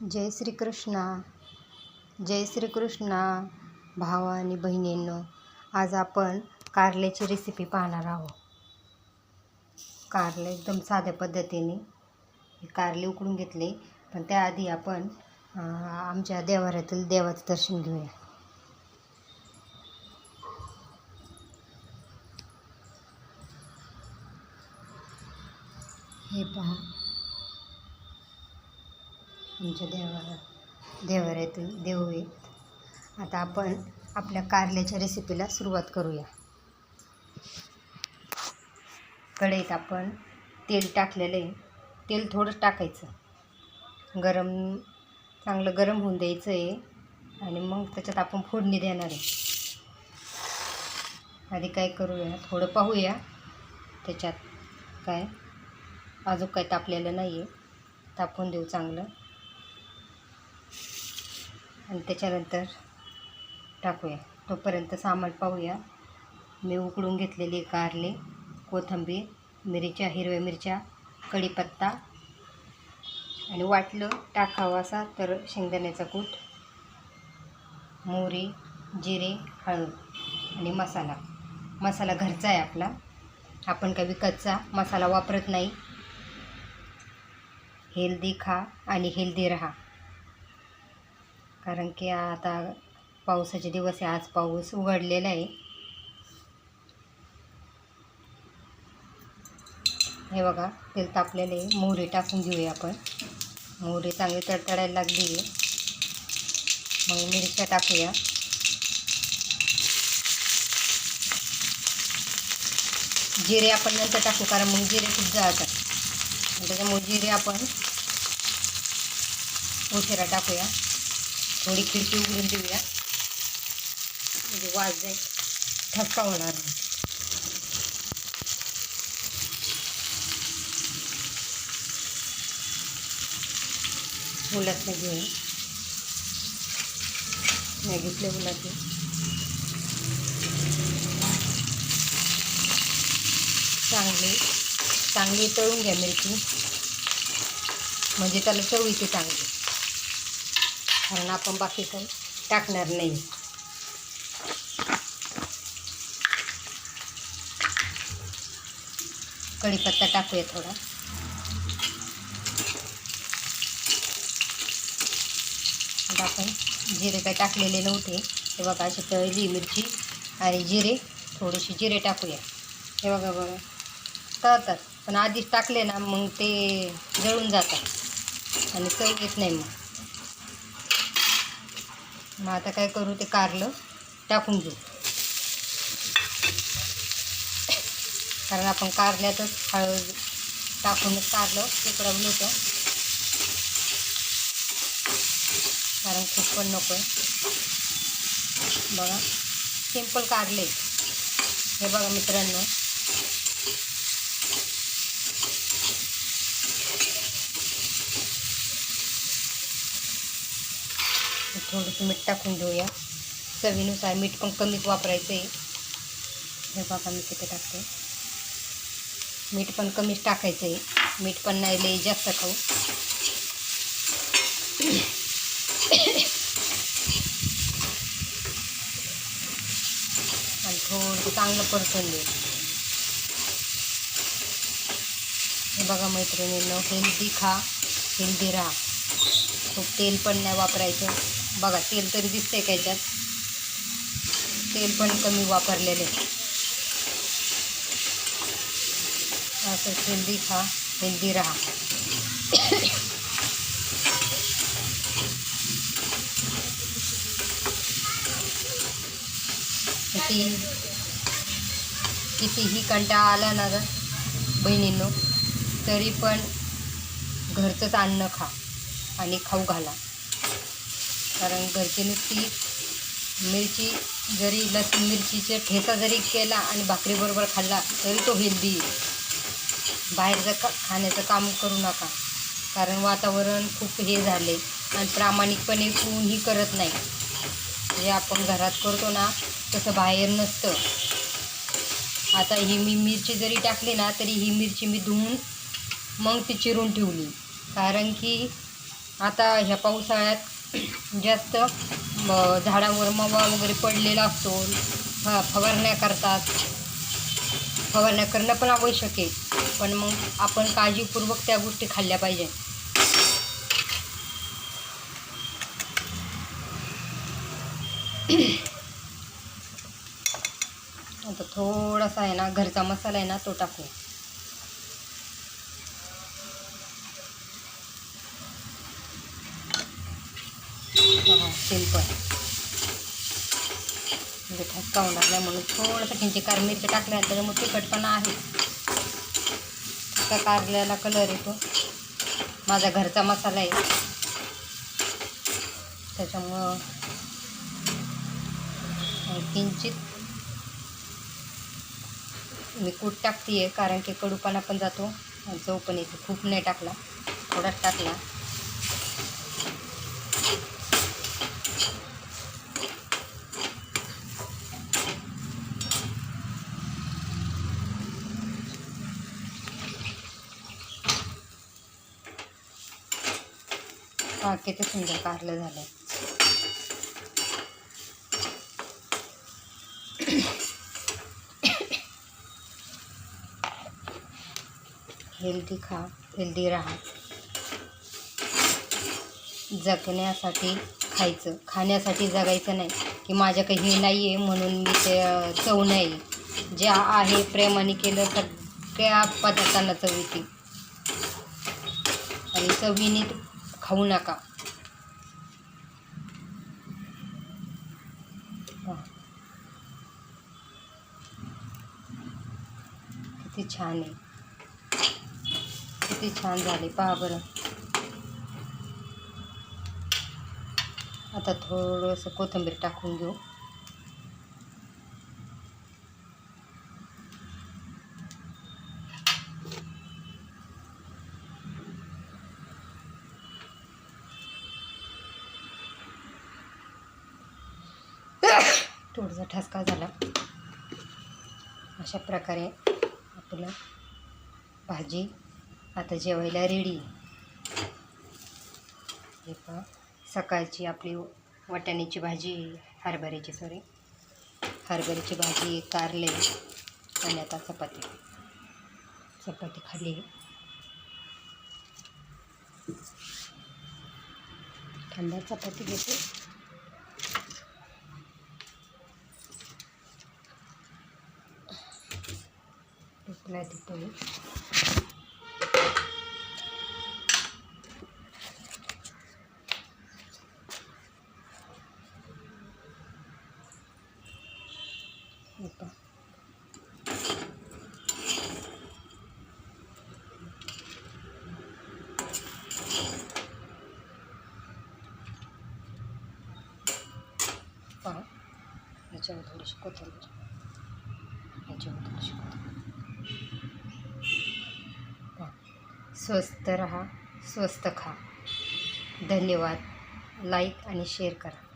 जय श्रीकृष्णा. जय श्रीकृष्णा भावा आणि बहिणींनो. आज आपण कारल्याची रेसिपी पाहणार आहोत. कारले एकदम साध्या पद्धतीने कारले उकडून घेतले, पण त्याआधी आपण आमच्या देवाऱ्यातील देवाचं दर्शन घेऊया. हे पहा, आमच्या देवाऱ्यातील देव आहेत. आता आपण आपल्या कारल्याच्या रेसिपीला सुरुवात करूया. कढईत आपण तेल टाकलेलं आहे. तेल थोडं टाकायचं, चांगलं गरम होऊन द्यायचं आहे आणि मग त्याच्यात आपण फोडणी देणार आहे. आधी काय करूया, थोडं पाहूया त्याच्यात काय अजून काय तापलेलं नाही आहे. तापवून देऊ चांगलं आणि त्याच्यानंतर टाकूया. तोपर्यंत सामान पाहूया. मी उकडून घेतलेले कारले, कोथिंबीर, मिरच्या, हिरव्या मिरच्या, कढीपत्ता आणि वाटलं टाकावं असा तर शेंगदाण्याचा कूट, मोहरी, जिरे, हळद आणि मसाला घरचा आहे आपला. आपण काही विकतचा मसाला वापरत नाही. हेल्दी खा आणि हेल्दी राहा, कारण की आता पावसाचे दिवस आहे. आज पाऊस उघडलेला आहे. हे बघा, तेल तापलेले आहे. मोहरी टाकून घेऊया आपण. मोहरी चांगली तडतडायला लागली आहे. मग मिरच्या टाकूया. जिरे आपण नंतर टाकू, कारण मग जिरे खूप जाळतात. त्याच्यामुळे जिरे आपण उशिरा टाकूया. थोडी खिडकी उघडून देऊया, म्हणजे वास जाईल, ठसका होणार नाही. उलटणे घेऊया. नाही घेतले उलटणे. चांगली तळून घ्या मिरची, म्हणजे त्याला चव येते चांगली, कारण आपण बाकीचं टाकणार नाही. कढीपत्ता टाकूया थोडा. आता आपण जिरे काय टाकलेले नव्हते. हे बघा, अशी तळली मिरची आणि थोडेसे जिरे टाकूया. हे बघा तळतात, पण आधीच टाकले ना मग ते जळून जातात आणि चव येत नाही. मग आता काय करू, ते कारलं टाकून घेऊ, कारण आपण कारल्यातच हळद टाकूनच कारलं उकडवलं होतं, कारण खूप पण नको आहे. बघा, सिंपल कारले. हे बघा मित्रांनो, थोडंसं मीठ टाकून घेऊया. चवीनुसार मीठ पण कमीच वापरायचं आहे. हे बघा मी किती टाकते. मीठ पण कमीच टाकायचं आहे. मीठ पण नाही लई जास्त खाऊ. आणि थोडं चांगलं परतून देऊ. हे बघा मैत्रिणींनो, हेल्दी खा, हेल्दी राहा. खूप तेल पण नाही वापरायचं. बघा, तेल तरी दिसते का याच्यात? तेल पण कमी वापरलेले. असं हेल्दी खा, हेल्दी राहा. कितीही कंटाळा आला ना गं बहिणींनो, तरी पण घरचंच अन्न खा आणि खाऊ घाला. कारण घरची नुसती मिरची जरी लसूण मिरचीचे ठेचा जरी केला आणि भाकरीबरोबर खाल्ला तरी तो हेल्दी आहे. बाहेरचं खाण्याचं काम करू नका, कारण वातावरण खूप हे झाले आणि प्रामाणिकपणे कोणीही करत नाही. जे आपण घरात करतो ना तसं बाहेर नसतं. आता ही मी मिरची जरी टाकली ना तरी ही मिरची मी धुवून मग ती चिरून ठेवली, कारण की आता ह्या पावसाळ्यात जास्त झाडावर मवा वगैरे पडलेला असतो, फवारण्या करतात. फवारण्या करणं पण आवश्यक आहे, पण मग आपण काळजीपूर्वक त्या गोष्टी खाल्ल्या पाहिजे. आता थोडासा आहे ना घरचा मसाला आहे ना तो टाकू. सिंपल, म्हणजे ठसका होणार नाही म्हणून थोडंसं किंचित मिरची टाकल्यानंतर मग तिखटपणा आहे. त्या कारल्याला कलर येतो. माझा घरचा मसाला आहे त्याच्यामुळं किंचित मी कूट टाकते आहे, कारण की कडूपणा पण जातो आणि चव पण येते. खूप नाही टाकला, थोडाच टाकला. हा, किती सुंदर कारलं झालं. हेल्दी खा, हेल्दी राहा. जगण्यासाठी खायचं, खाण्यासाठी जगायचं नाही की माझ्या काही हे नाही आहे म्हणून मी ते चव नाही. जे आहे प्रेमाने केलं सगळ्या पदार्थांना चव येते. आणि चवीने खाऊ नका. किती छान आहे, किती छान झाले पहा बरं. आता थोडंसं कोथिंबीर टाकून घेऊ. थोडासा ठसका झाला. अशा प्रकारे आपलं भाजी आता जेवायला रेडी. हे पहा, सकाळची आपली वाटाण्याची भाजी, हरभऱ्याची भाजी, कारले आणि आता चपाती खाली. थंड चपाती घेते. तुपला ती पोळी. पहा, याच्यावर थोडीशी कोथिंबीर, याच्यावर थोडीशी कोथिंबीर. स्वस्त रहा, स्वस्त खा. धन्यवाद. लाईक आणि शेअर करा.